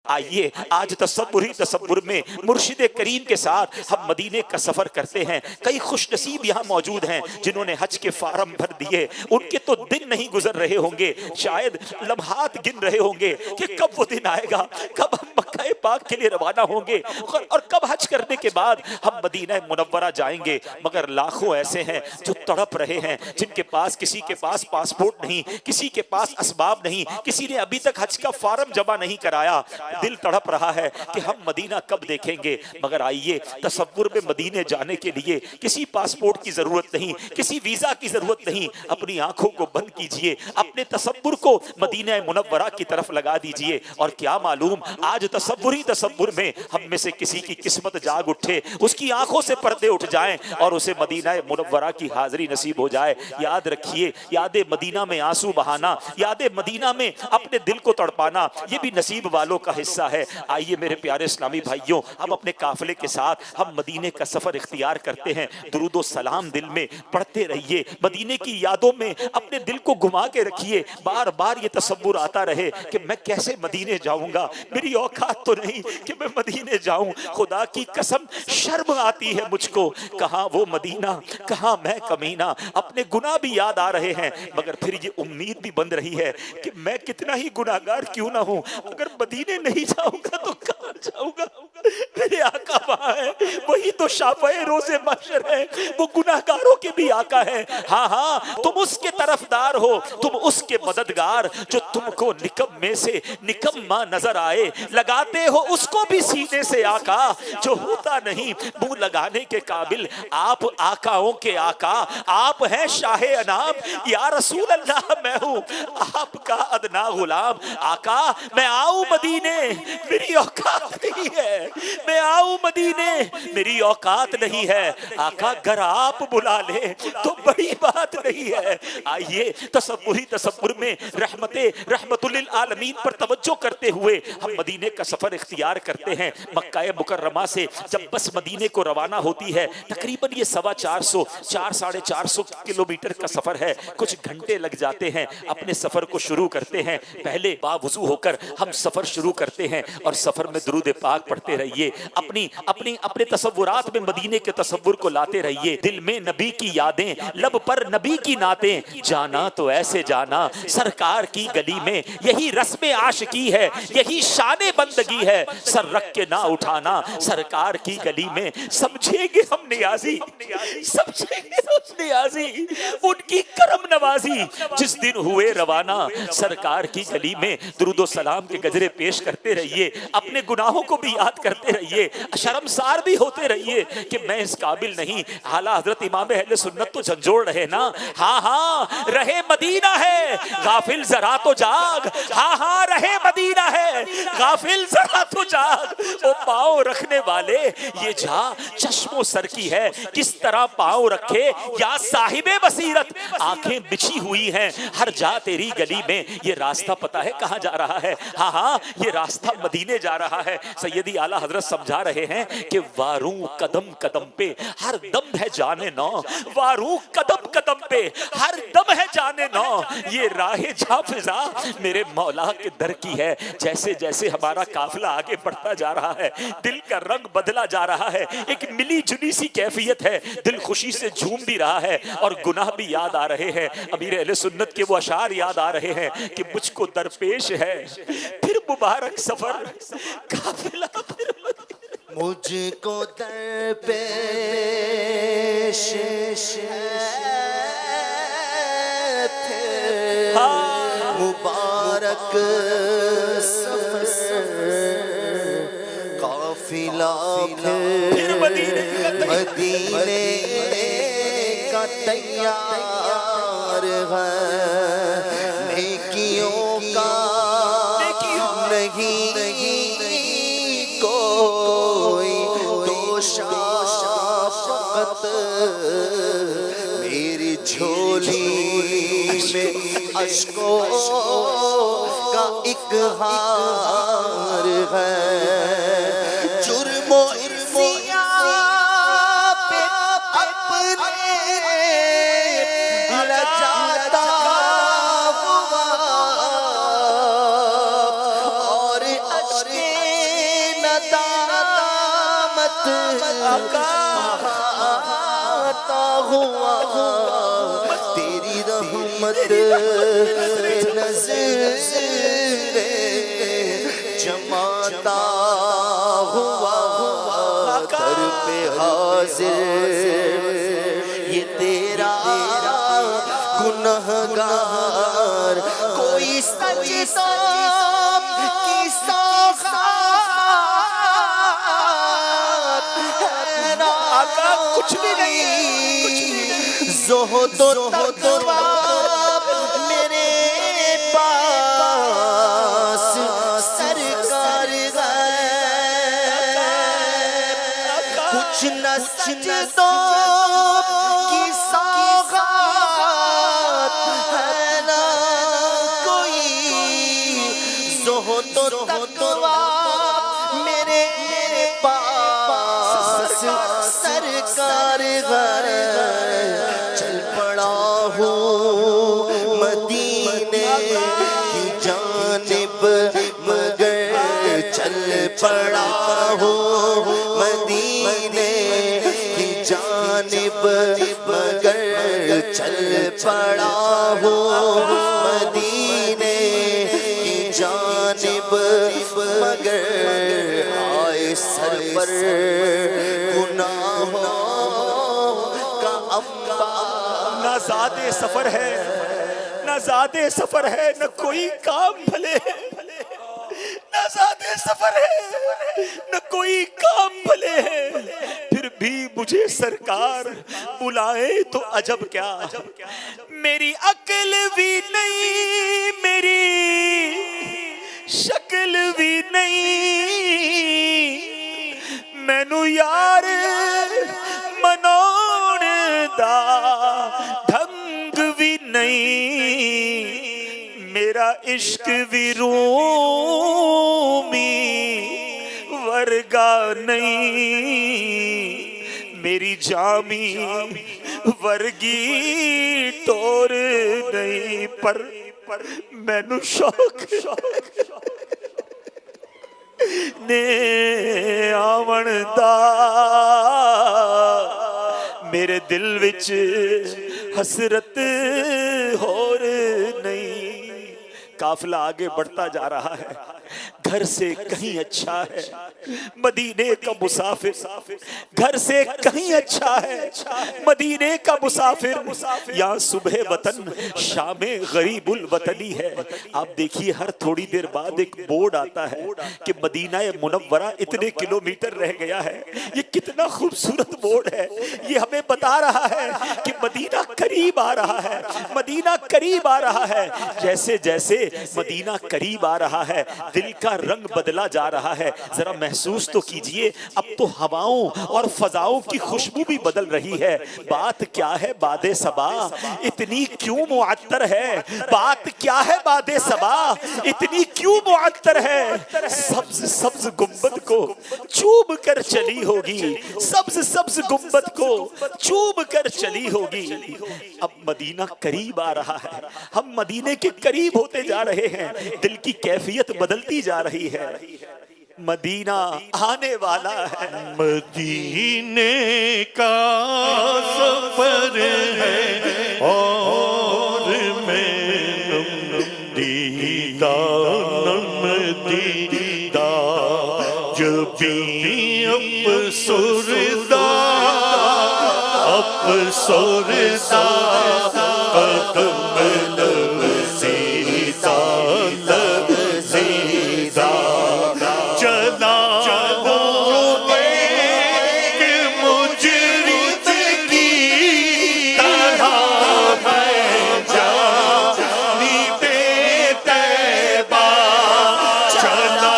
آئیے آج تصور ہی تصور میں مرشد کریم کے ساتھ ہم مدینے کا سفر کرتے ہیں۔ کئی خوش نصیب یہاں موجود ہیں جنہوں نے حج کے فارم بھر دیے، ان کے تو دن نہیں گزر رہے ہوں گے، شاید لمحات گن رہے ہوں گے کہ کب وہ دن آئے گا، کب ہم مکہ پاک کے لیے روانہ ہوں گے اور کب حج کرنے کے بعد ہم مدینہ منورہ جائیں گے۔ مگر لاکھوں ایسے ہیں جو تڑپ رہے ہیں، جن کے پاس کسی کے پاس پاسپورٹ نہیں، کسی کے پاس اسباب نہیں، کسی نے ابھی تک حج کا فارم جمع نہیں کرایا۔ دل تڑپ رہا ہے کہ ہم مدینہ کب دیکھیں گے۔ مگر آئیے تصور میں مدینے جانے کے لیے کسی پاسپورٹ کی ضرورت نہیں، کسی ویزا کی ضرورت نہیں۔ اپنی آنکھوں کو بند کیجئے، اپنے تصور کو مدینہ منورہ کی طرف لگا دیجئے، اور کیا معلوم آج تصور ہی تصور میں ہم میں سے کسی کی قسمت جاگ اٹھے، اس کی آنکھوں سے پردے اٹھ جائیں اور اسے مدینہ منورہ کی حاضری نصیب ہو جائے۔ یاد رکھیے، یاد مدینہ میں آنسو بہانا، یاد مدینہ میں اپنے دل کو تڑپانا، یہ بھی نصیب والوں کا حصہ ہے۔ آئیے میرے پیارے اسلامی بھائیوں، ہم اپنے قافلے کے ساتھ ہم مدینے کا سفر اختیار کرتے ہیں۔ درود و سلام دل میں پڑھتے رہیے، مدینے کی یادوں میں اپنے دل کو گھما کے رکھیے، بار بار یہ تصور آتا رہے کہ میں کیسے مدینے جاؤں گا، میری اوقات تو نہیں کہ میں مدینے جاؤں۔ خدا کی قسم شرم آتی ہے مجھ کو، کہاں وہ مدینہ، کہاں میں کمینہ۔ اپنے گناہ بھی یاد آ رہے ہیں، مگر پھر یہ امید بھی بن رہی ہے کہ میں کتنا ہی گناہگار کیوں نہ ہوں، اگر مدینے نہیں جاؤں گا تو کہاں جاؤں گا۔ میرے آقا وہاں ہے، وہی تو شافعِ روز محشر ہے، وہ گناہگاروں کے بھی آقا ہے۔ ہاں ہاں، تم اس کے طرفدار ہو، تم اس کے مددگار، جو تم کو نکمے سے نکما نظر آئے، لگاتے ہو اس کو بھی سینے سے آقا، جو ہوتا نہیں منہ لگانے کے قابل۔ آپ آقاؤں کے آقا، آپ ہیں شاہ انام، یا رسول اللہ میں ہوں آپ کا ادنا غلام۔ آقا میں آؤں مدینے، میری اوقات نہیں ہے، میں آؤں مدینے، میری اوقات نہیں ہے۔ آقا گر آپ بلا لے تو بڑی بات نہیں ہے۔ آئیے تصوری تصور میں رحمت للعالمین پر توجہ کرتے ہوئے ہم مدینے کا سفر اختیار کرتے ہیں۔ مکہ مکرمہ سے جب بس مدینے کو روانہ ہوتی ہے، تقریباً یہ 450 کلومیٹر کا سفر ہے، کچھ گھنٹے لگ جاتے ہیں۔ اپنے سفر کو شروع کرتے ہیں، پہلے باوضو ہو کر ہم سفر شروع کرتے ہیں، اور سفر میں درود پاک پڑھتے رہیے، اپنے تصورات میں مدینے کے تصور کو لاتے رہیے۔ دل میں نبی کی یادیں، لب پر نبی کی نعتیں، جانا تو ایسے جانا سرکار کی گلی میں، یہی رسم عاشقی ہے، یہی شان بندگی ہے، سر رکھ کے نہ اٹھانا سرکار کی گلی میں۔ سمجھیں گے ہم نیازی، سمجھیں گے ہم نیازی ان کی کرم نوازی، جس دن ہوئے روانہ سرکار کی گلی میں۔ درود و سلام کے گجرے پیش کرتے رہیے، اپنے گناہوں کو بھی یاد کرتے رہیے، شرمسار بھی ہوتے رہیے کہ میں اس قابل نہیں۔ اعلیٰ حضرت امام اہل سنت تو جھنجھوڑ رہے نا، ہاں ہاں رہے مدینہ ہے غافل ذرا تو جاگ، ہاں ہاں رہے مدینہ ہے غافل ذرا تو جاگ۔ وہ پاؤں رکھنے والے یہ جا چشم و سر کی ہے، کس طرح پاؤں رکھے یا صاحب بصیرت۔ آنکھیں بچھی ہوئی ہیں ہر جا تیری گلی میں، یہ راستہ پتا ہے کہاں جا رہا ہے؟ ہاں ہاں یہ راستہ مدینے جا رہا ہے۔ سیدی اعلیٰ حضرت سمجھا رہے ہیں کہ واروں قدم قدم پہ ہر دم ہے جانے نو، واروں قدم قدم پہ ہر دم ہے جانے نو، یہ راہ جاں فضا میرے مولا کے در کی ہے۔ جیسے جیسے ہمارا قافلہ آگے بڑھتا جا رہا ہے، دل کا رنگ بدلا جا رہا ہے، ایک ملی جلی سی کیفیت ہے، دل خوشی سے جھوم بھی رہا ہے اور گناہ بھی یاد آ رہے ہیں۔ امیر اہل سنت کے وہ اشعار یاد آ رہے ہیں کہ مجھ کو درپیش ہے پھر مبارک سفر قافلہ پھر مجھ کو درپیش ہے مبارک سفر قافلہ پھر مدینے کا تیار ہے، نیکیوں کا نہیں کوئی دوشا، فقط میری جھولی میں اشکوں کا ایک ہار ہے۔ جرم و آتا ہوا تیری رحمت نظر جماتا ہوا در پہ حاضر یہ تیرا گنہگار کوئی سجدہ کی سوغات ہے نا آقا کچھ بھی نہیں زہد و تقویٰ میرے پاس سرکار ہے کچھ نہ سجدوں کی سوغات ہے نا کوئی زہد و تقویٰ میرے پاس سرکار ہے چل پڑا ہوں مدینے کی جانب مگر چل پڑا ہوں مدینے کی جانب مگر چل پڑا ہوں مدینے کی جانب مگر آئے سر پر گناہوں کا انبار نہ زیادہ سفر ہے نہ زیادہ سفر ہے نہ کوئی کام بھلے نہ زیادہ سفر ہے نہ کوئی کام بھلے ہے پھر بھی مجھے سرکار بلائے تو عجب کیا میری عقل بھی نہیں میری شکل بھی نہیں مینو یار مناؤن دا ڈھنگ بھی نہیں میرا عشق بھی رومی ورگا نہیں میری جامی ورگی ٹور نہیں پر مینو شوق نے آون دا میرے دل وچ حسرت ہور نہیں قافلہ آگے بڑھتا جا رہا ہے گھر سے کہیں اچھا ہے مدینے کا مسافر گھر سے کہیں اچھا ہے مدینے کا مسافر یہاں صبح وطن شام غریب الوطنی ہے آپ دیکھیے ہر تھوڑی دیر بعد ایک بورڈ آتا ہے کہ مدینہ منورہ اتنے کلومیٹر رہ گیا ہے یہ کتنا خوبصورت بورڈ ہے یہ ہمیں بتا رہا ہے کہ مدینہ قریب آ رہا ہے مدینہ قریب آ رہا ہے جیسے جیسے مدینہ قریب آ رہا ہے دل کا رنگ بدلا جا رہا ہے ذرا محسوس تو کیجئے اب تو ہواؤں اور فضاؤں کی خوشبو بھی بدل رہی ہے بات کیا ہے باد صبا اتنی کیوں معطر ہے بات کیا ہے باد صبا اتنی کیوں معطر ہے سبز سبز گنبد کو چوب کر چلی ہوگی سبز سبز گنبد کو چوب کر چلی ہوگی اب مدینہ قریب آ رہا ہے ہم مدینے کے قریب ہوتے جا رہے ہیں دل کی کیفیت بدلتی جا رہی ہے مدینہ آنے والا ہے مدینے کا سفر ہے اور میں دیدہ نم دیدہ جب بھی افسردہ قدم لرزیدہ لرزیدہ چلا ہوں ایک مجرد کی طرح میں جانی بے تیبہ چلا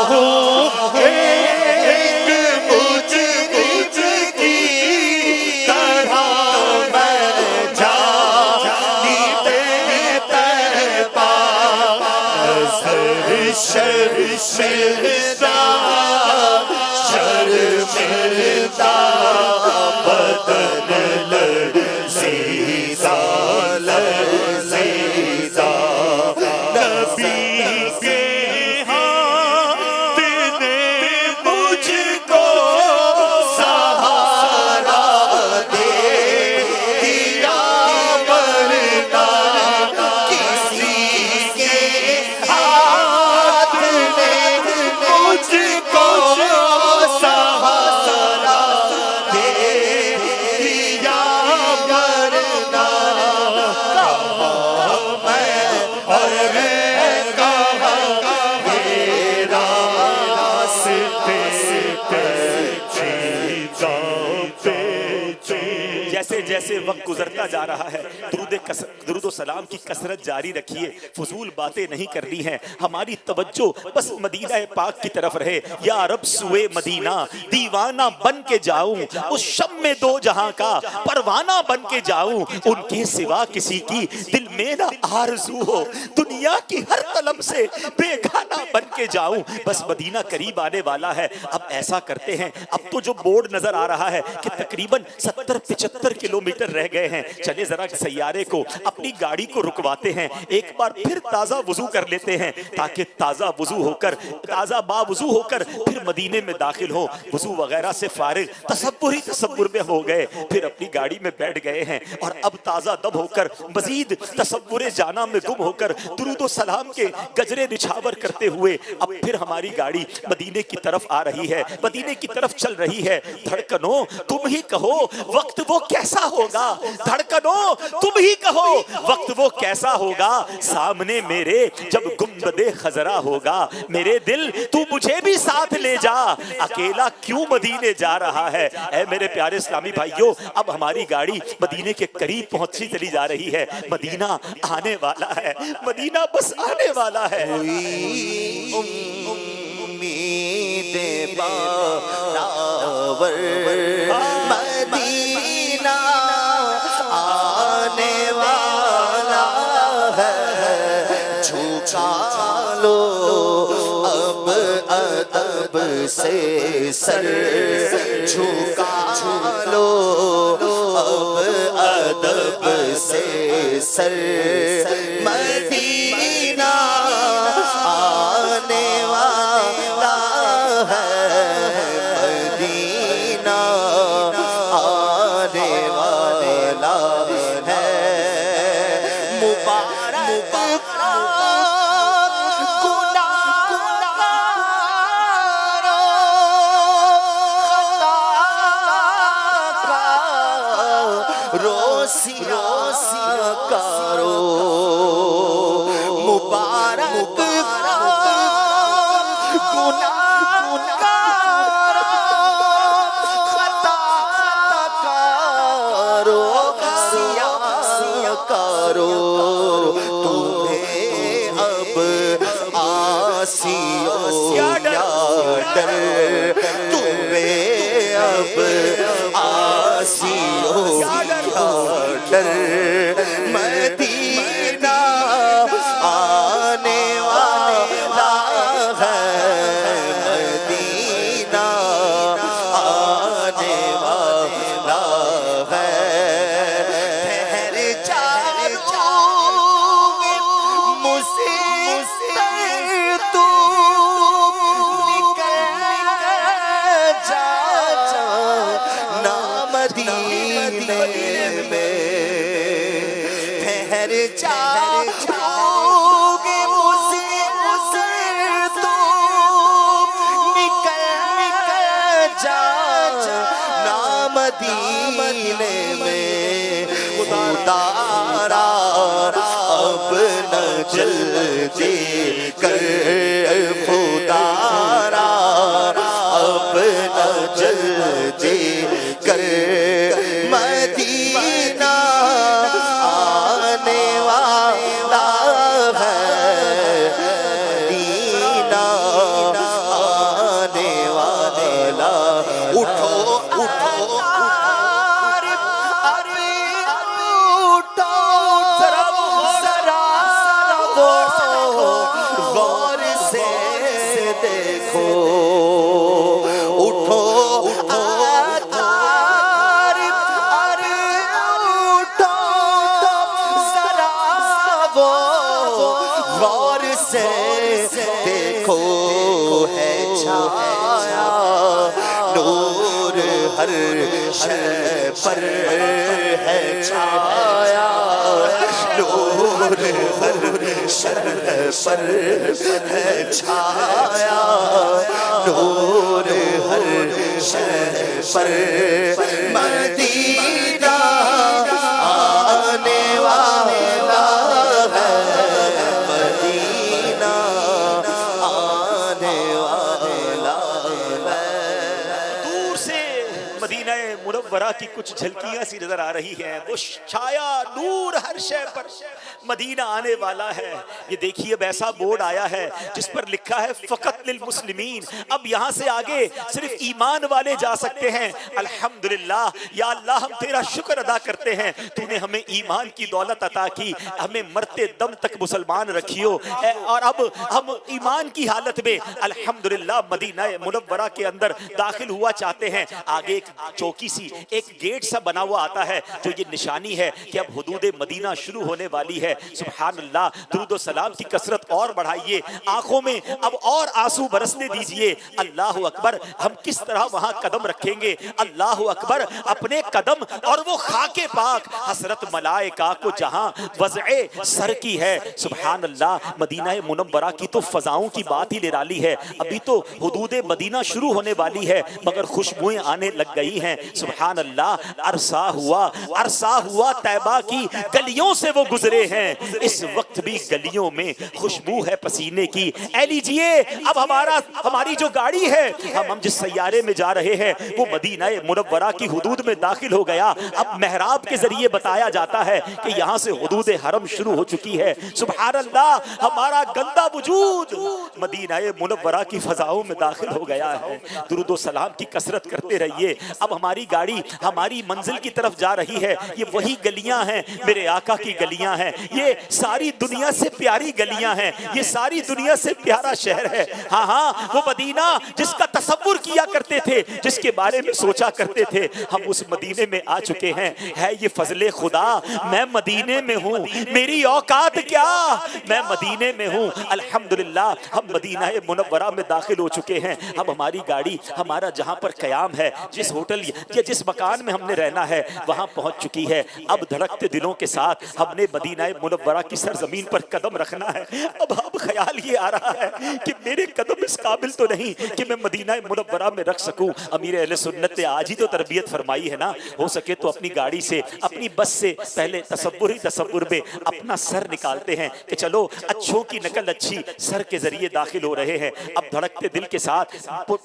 ہوں ایک مجرد کی طرح میں جانی بے تیبہ شرمندہ شرمندہ بدن لرزیدہ لرزیدہ نبی کے ہاتھ نے مجھ کو جیسے وقت گزرتا جا رہا ہے درود و سلام کی کثرت جاری رکھیے، فضول باتیں نہیں کرنی ہیں، ہماری توجہ بس مدینہ پاک کی طرف رہے۔ یا رب سوئے مدینہ دیوانہ بن کے جاؤں، اس شم میں دو جہاں کا پروانہ بن کے جاؤں، ان کے سوا کسی کی دل میں نہ آرزو ہو، دنیا کی ہر طلب سے بیگانہ بن کے جاؤں، بس مدینہ قریب آنے والا ہے۔ اب ایسا کرتے ہیں، اب تو جو بورڈ نظر آ رہا ہے کہ تقریباً 70-75 کلومیٹر رہ گئے ہیں، چلے ذرا سیارے کو اپنی گاڑی کو رکواتے ہیں، ایک بار پھر تازہ وضو کر لیتے ہیں تاکہ تازہ با وضو ہو کر پھر مدینے میں داخل ہو۔ وضو وغیرہ سے فارغ تصور میں ہو گئے، پھر اپنی گاڑی میں بیٹھ گئے ہیں، اور اب تازہ دب ہو کر مزید تصور جانا میں گم ہو کر درود و سلام کے گجرے نچھاور کرتے ہوئے اب پھر ہماری گاڑی مدینے کی طرف آ رہی ہے، مدینے کی طرف چل رہی ہے۔ دھڑکنوں تم ہی کہو وقت وہ کیسا ہوگا، دھڑکنوں تم ہی کہو وقت وہ کیسا ہوگا، سامنے میرے جب گنبد خضرا ہوگا، میرے دل تو مجھے بھی ساتھ لے جا، اکیلا کیوں مدینے جا رہا ہے۔ اے میرے پیارے اسلامی بھائیوں، اب ہماری گاڑی مدینے کے قریب پہنچتی چلی جا رہی ہے، مدینہ آنے والا ہے، مدینہ بس آنے والا ہے۔ امید بارآور مدینہ آنے والا ہے، جھکا لو اب ادب سے سر، جھکا لو اب ادب سے سر، مدینہ آنے والا ہے، مدینہ آنے والا ہے، مبارک روسیا کارو، مبارک گناہگارو، خطا کارو، سیاہ کارو، تمہیں اب آسیوں یا ڈر، تمہیں اب آسیوں ڈر، مدینہ آنے والا ہے، مدینہ آنے والا ہے، ٹھہر جا مجھ سے تو نکل جا نا مدینے میں، ٹھہر جا تو نکل جا نا مدینے میں، خدارا اب نہ جلدی کر، خدارا اب نہ جلدی کر، مدینہ آنے والا ہے، مدینہ آنے والا، اٹھو اٹھو غور سے دیکھو، اٹھو اٹھو غور سے دیکھو، ہے چھایا نور ہر شے پر، ہے چھایا نور ہر شے پر، ہے چھایا نور ہر شے پر، مدینہ آنے والا ہے، مدینہ آنے والا ہے۔ دور سے مدینہ منورہ کی کچھ جھلکیاں سی نظر آ رہی ہیں. وہ چھایا نور ہر شے پر مدینہ آنے والا ہے. یہ دیکھیے اب ایسا بورڈ آیا ہے جس پر لکھا ہے فقط للمسلمین. اب یہاں سے آگے صرف ایمان والے جا سکتے ہیں. الحمدللہ یا اللہ ہم تیرا شکر ادا کرتے ہیں, تو نے ہمیں ایمان کی دولت عطا کی, ہمیں مرتے دم تک مسلمان رکھیو, اور اب ہم ایمان کی حالت میں الحمدللہ مدینہ منورہ کے اندر داخل ہوا چاہتے ہیں. آگے ایک چوکی سی, ایک گیٹ سا بنا ہوا آتا ہے جو یہ نشانی ہے کہ اب حدود مدینہ شروع ہونے والی ہے. سبحان اللہ, درود و سلام کی کثرت اور بڑھائیے, آنکھوں میں اب اور آنسو برسنے دیجئے. اللہ اکبر, ہم کس طرح وہاں قدم رکھیں گے. اللہ اکبر, اپنے قدم اور وہ خاک پاک حسرت ملائکہ کو جہاں وضع سر کی ہے. سبحان اللہ, مدینہ منورہ کی تو فضاؤں کی بات ہی نرالی ہے. ابھی تو حدود مدینہ شروع ہونے والی ہے مگر خوشبوئیں آنے لگ گئی ہیں. سبحان اللہ, عرصہ ہوا طیبہ کی گلیوں سے وہ گزرے ہیں, اس وقت بھی گلیوں میں خوشبو ہے پسینے کی. اے لیجئے, اب ہماری جو گاڑی ہے, ہم جس سیارے میں جا رہے ہیں وہ مدینہ منورہ کی حدود میں داخل ہو گیا. اب محراب کے ذریعے بتایا جاتا ہے کہ یہاں سے حدود حرم شروع ہو چکی ہے. سبحان اللہ, ہمارا گندا وجود مدینہ منورہ کی فضاؤں میں داخل ہو گیا ہے. درود و سلام کی کثرت کرتے رہیے. اب ہماری گاڑی ہماری منزل کی طرف جا رہی ہے. یہ وہی گلیاں ہیں, میرے آقا کی گلیاں ہیں. یہ ساری دنیا سے پیاری گلیاں ہیں, یہ ساری دنیا سے پیارا شہر ہے. ہاں ہاں, وہ مدینہ جس کا تصور کیا کرتے تھے, جس کے بارے میں سوچا کرتے تھے, ہم اس مدینے میں آ چکے ہیں. ہے یہ فضل خدا, میں مدینے میں ہوں, میری اوقات کیا, میں مدینے میں ہوں. الحمدللہ, ہم مدینہ منورہ میں داخل ہو چکے ہیں. اب ہماری گاڑی ہمارا جہاں پر قیام ہے, جس ہوٹل یا جس مکان میں ہم نے رہنا ہے, وہاں پہنچ چکی ہے. اب دھڑکتے دلوں کے ساتھ ہم نے مدینہ منورہ کی سرزمین پر قدم رکھنا ہے. اب خیال یہ آ رہا ہے کہ میرے قدم اس قابل تو نہیں کہ میں مدینہ منورہ میں رکھ سکوں. امیر اہل سنت نے آج ہی تو تربیت فرمائی ہے نا, ہو سکے تو اپنی گاڑی سے, اپنی بس سے پہلے تصور میں اپنا سر نکالتے ہیں کہ چلو اچھوں کی نقل اچھی سر کے ذریعے داخل ہو رہے ہیں. اب دھڑکتے دل کے ساتھ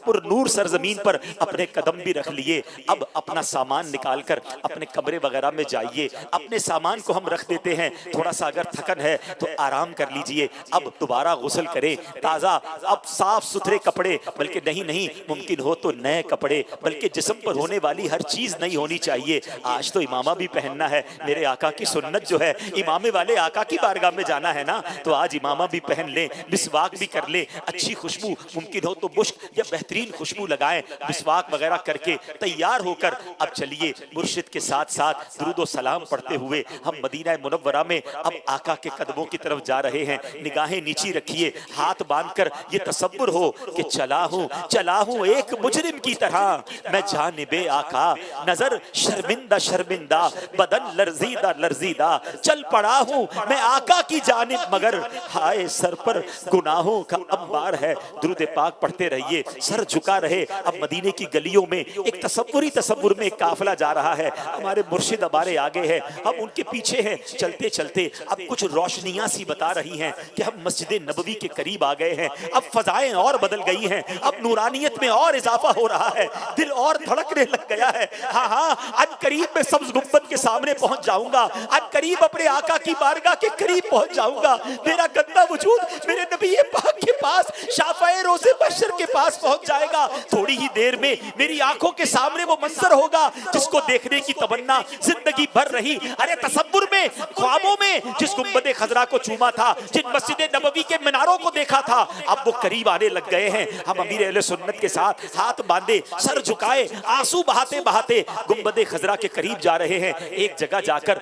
پر نور سرزمین پر اپنے قدم بھی رکھ لیے. اب اپنا سامان نکال کر اپنے کمرے وغیرہ میں جائیے. اپنے سامان کو ہم رکھ دیتے ہیں, تھوڑا سا اگر تھکن ہے تو آرام کر لیجئے. اب دوبارہ غسل کریں, تازہ اب صاف ستھرے کپڑے, بلکہ نہیں ممکن ہو تو نئے کپڑے, بلکہ جسم پر ہونے والی ہر چیز نہیں ہونی چاہیے. آج تو امامہ بھی پہننا ہے, میرے آقا کی سنت جو ہے امامے والے آقا کی بارگاہ میں جانا ہے نا, تو آج امامہ بھی پہن لیں, مسواک بھی کر لیں, اچھی خوشبو ممکن ہو تو مشک یا بہترین خوشبو لگائیں, مسواک وغیرہ کر کے تیار ہو کر اب چلیے مرشد کے ساتھ ساتھ درود و سلام پڑھتے ہوئے ہم مدینہ منورہ میں اب آقا کے قدموں کی طرف جا رہے ہیں. نگاہیں نیچی رکھیے, ہاتھ باندھ کر یہ تصور ہو کہ چلا ہوں ایک مجرم کی طرح میں جانب آقا, نظر شرمندہ بدن لرزیدہ چل پڑا ہوں میں آقا کی جانب, مگر ہائے سر پر گناہوں کا انبار ہے. درود پاک پڑھتے رہیے, سر جھکا رہے. اب مدینے کی گلیوں میں ایک تصور میں ایک قافلہ جا رہا ہے. ہمارے مرشد ہمارے آگے ہیں, ہم ان کے پیچھے ہیں. چلتے اب کچھ روشنیاں سی بتا رہی ہیں کہ ہم مسجد نبوی کے قریب آ گئے ہیں. اب فضائیں اور بدل گئی ہیں, اب نورانیت میں اور اضافہ ہو رہا ہے, دل اور دھڑکنے لگ گیا ہے. ہاں ان قریب میں سبز گنبد کے سامنے پہنچ جاؤں گا, ان قریب اپنے آقا کی بارگاہ کے قریب پہنچ جاؤں گا. میرا گندا وجود میرے نبی پاک کے پاس, شافعِ روز محشر کے پاس پہنچ جائے گا. تھوڑی ہی دیر میں میری آنکھوں کے سامنے وہ منظر ہوگا جس کو دیکھنے کی تمنا زندگی بھر رہی. ارے تصور میں, خوابوں میں جس گنبد خضرا کو چوما تھا, جن مسجد نبوی کے میناروں کو دیکھا تھا, اب وہ قریب آنے لگ گئے ہیں. ہم امیر اہل سنت کے ساتھ ہاتھ باندھے, سر جھکائے, آنسو بہاتے گنبد خضرا کے قریب جا رہے ہیں. ایک جگہ جا کر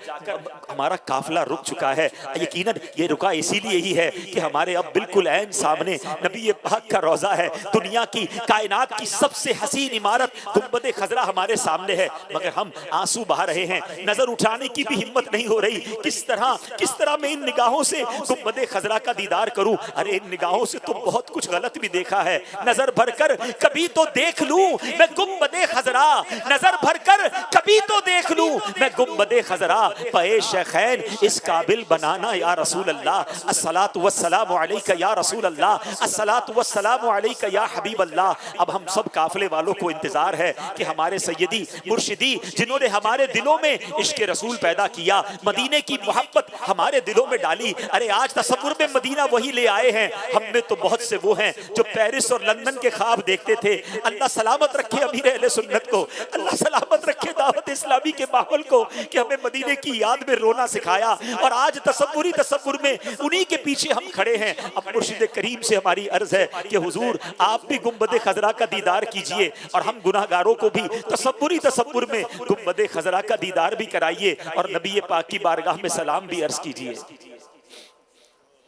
ہمارا قافلہ رک چکا ہے. یقیناً یہ رکا اسی لیے ہی ہے کہ ہمارے اب بالکل عین سامنے نبی پاک کا روضہ ہے. دنیا کی, کائنات کی سب سے حسین عمارت گنبد خضرا ہمارے سامنے ہے, مگر ہم آنسو بہا رہے ہیں. نظر اٹھانے کی بھی ہمت نہیں ہو رہی. کس طرح کس طرح میں ان نگاہوں سے گنبد خضرا کا دیدار کروں؟ ارے ان نگاہوں سے تو بہت کچھ غلط بھی دیکھا ہے، نظر بھر کر کبھی تو دیکھ لوں میں گنبد خضرا، نظر بھر کر کبھی تو دیکھ لوں میں گنبد خضرا، پے شیخین اس قابل بنانا یا رسول اللہ، الصلاۃ والسلام علیک یا رسول اللہ، الصلاۃ والسلام علیک یا حبیب اللہ۔ اب ہم سب قافلے والوں کو انتظار ہے کہ ہمارے سیدی مرشدی جنہوں نے ہمارے دلوں میں عشق رسول پیدا کیا، مدینے کی محبت ہمارے دلوں میں ڈالی، ارے آج تصور میں مدینہ وہی لے آئے ہیں۔ ہم میں تو بہت سے وہ ہیں جو پیرس اور لندن کے خواب دیکھتے تھے، اللہ سلامت رکھے امیر اہل سنت کو، اللہ سلامت رکھے دعوت اسلامی کے ماحول کو کہ ہمیں مدینے کی یاد میں رونا سکھایا، اور آج تصور میں انہی کے پیچھے ہم کھڑے ہیں۔ اب مرشد کریم سے ہماری عرض ہے کہ حضور آپ بھی گنبد خضرا کا دیدار کیجئے، اور ہم گناہگاروں کو بھی تصور میں گنبد خضرا کا دیدار بھی کرائیے، اور نبی پاک کی بارگاہ میں سلام بھی عرض کیجئے۔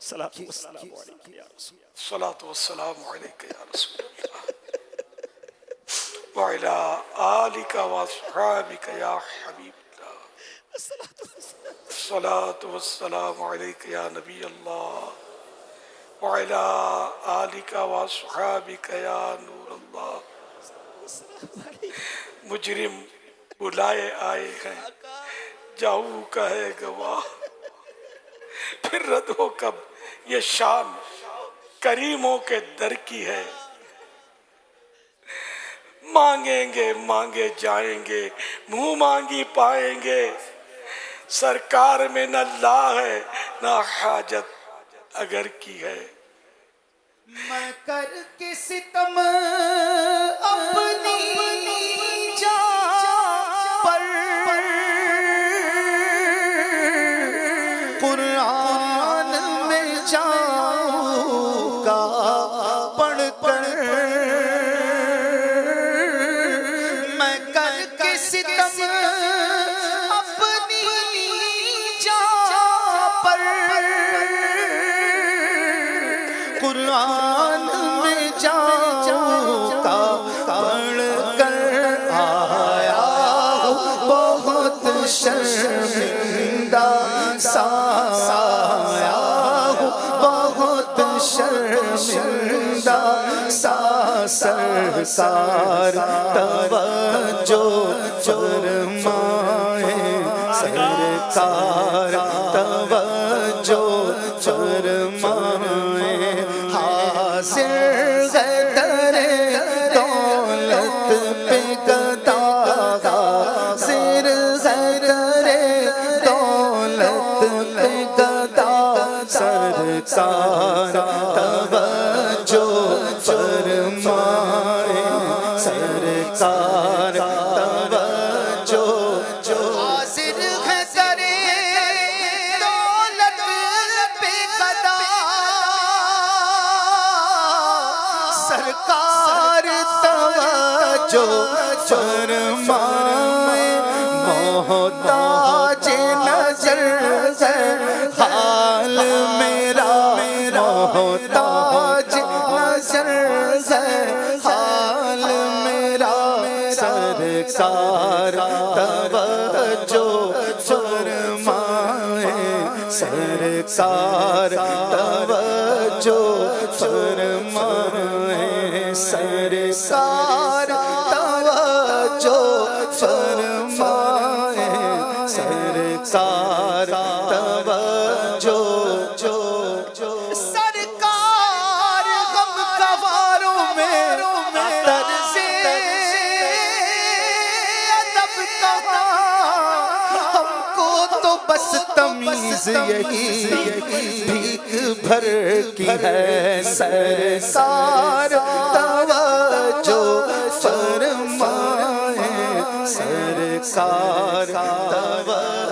صلاۃ والسلام علیک یا رسول اللہ، الصلاۃ والسلام علیک یا رسول اللہ وعلی آلک واصحابک یا حبیب اللہ، الصلاۃ والسلام علیک یا نبی اللہ وعلی آلک واصحابک یا نور اللہ۔ مجرم بلائے آئے ہیں، جاؤ کا ہے گواہ، پھر رد ہو کب یہ شان کریموں کے در کی ہے۔ مانگیں گے مانگے جائیں گے، منہ مانگی پائیں گے، سرکار میں نہ لا ہے نہ حاجت اگر کی ہے۔ میں کر کے ستم اپنی جان پر قرآن میں جاؤں گا پڑھ کر، میں کر کے ستم اپنی جان پر قرآن میں جاؤں گا پڑھ کر آیا بہت شرمندہ سا آیا بہت شرمندہ سا، سرکار توجہ فرمائے، سرکار توجہ فرمائے، حاضر ہے در دولت پہ گدا، حاضر ہے در دولت پہ گدا، سرکار توجہ فرمائے، سرکار توجہ، حاضر ہے در دولت پہ گدا، سرکار توجہ فرمائے، محتاج نظر ہے حال میرا، محتاج نظر ہے حال میرا، سرکار توجہ فرمائے، سرکار توجہ فرمائے، سرکار توجہ فرمائے، سرکار توجہ، سرکار غم گواروں میں طرز ادب کہاں، ہم کو تو بس تمیز یہی بھیک بھر کی ہے، سرکار توجہ فرمائے، سرکار توجہ